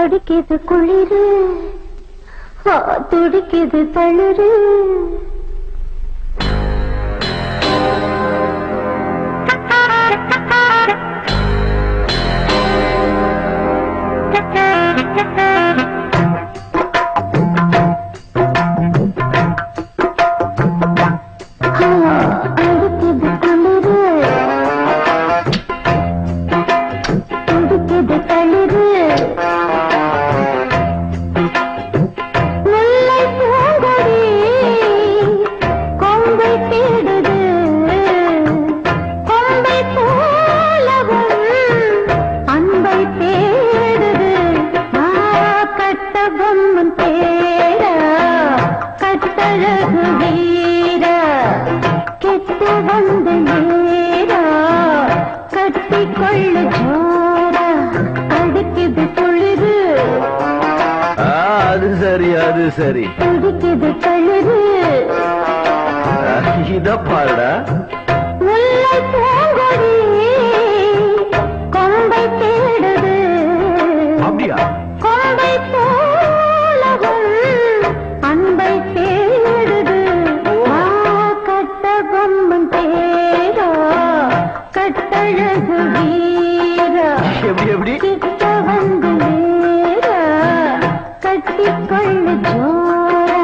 துடிக்குது குளிரு துடிக்குது தளிரு சரி இத பாருடா முல்லை பூங்கொடி கொம்பை தேடுது அப்படியா கொம்பை போலவும் அன்பை தேடுது கட்ட பொம்மன் தேரா கட்டழகு வீரா எப்படி எப்படி கிட்ட வந்து நேரா கட்டிக்கொள்ளு ஜோரா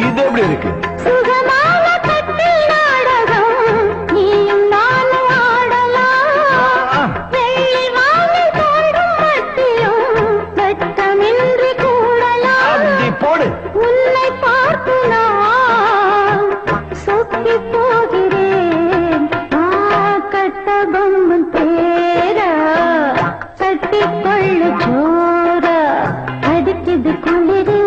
இது எப்படி இருக்கு போடு உன்னை பார்த்து நான் சொக்கி போகிறேன் கட்ட பொம்மன் பேரா கட்டிக்கொள்ளு ஜோரா அடிக்குது குளிரு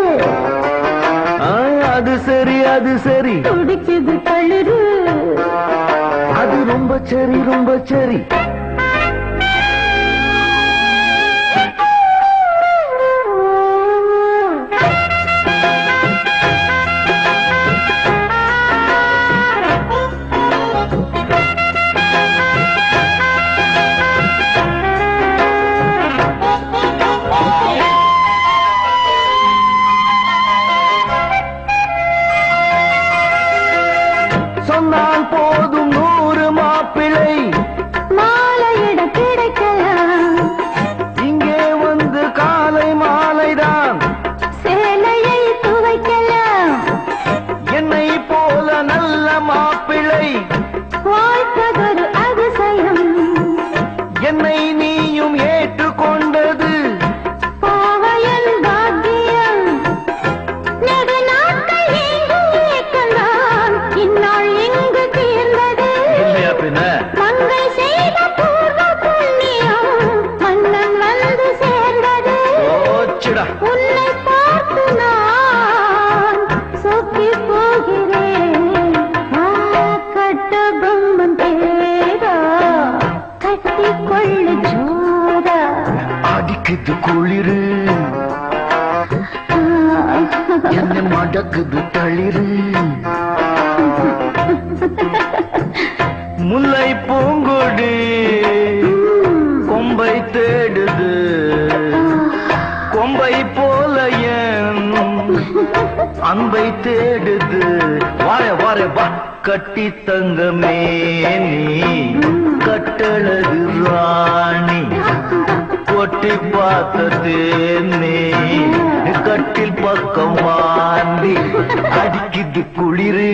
அது சரி அது சரி துடிக்குது தளிரு அது ரொம்ப சரி ரொம்ப சரி சொன்னால் போதும் 100 மாப்பிள்ளை மாலையிட கிடைக்கலாம் இங்கே வந்து காலை மாலைதான் சேலையை துவைக்கலாம் என்னை போல நல்ல மாப்பிள்ளை வாழ்க்கதொரு அதிசயம் என்னை நீயும் ஏற்றுக்கொண்டது பாவையன் பாக்கியம் நெடு நாட்கள் எங்கும் ஏக்கந்தான் இந்நாள் எங்கு தீர்ந்தது இல்லையா பின்ன மங்கை செய்த பூர்வ புண்ணியம் மன்னன் வந்து சேர்ந்தது ஓச்சுடா உன்னை பார்த்து நான் சொக்கி போகிறேன் கட்ட பொம்மன் பேரா கட்டிக்கொள்ளு ஜோரா அடிக்குது குளிரு என்ன மடக்குது தளிரு முல்லை பூங்கொடி கொம்பை தேடுது கொம்பை போல என் அன்பை தேடுது வார வார வா கட்டி தங்கமே நீ கட்டழகு ராணி கொட்டி பார்த்ததே நீ கட்டில் பக்கம் வாந்தி அடிக்குது குளிரு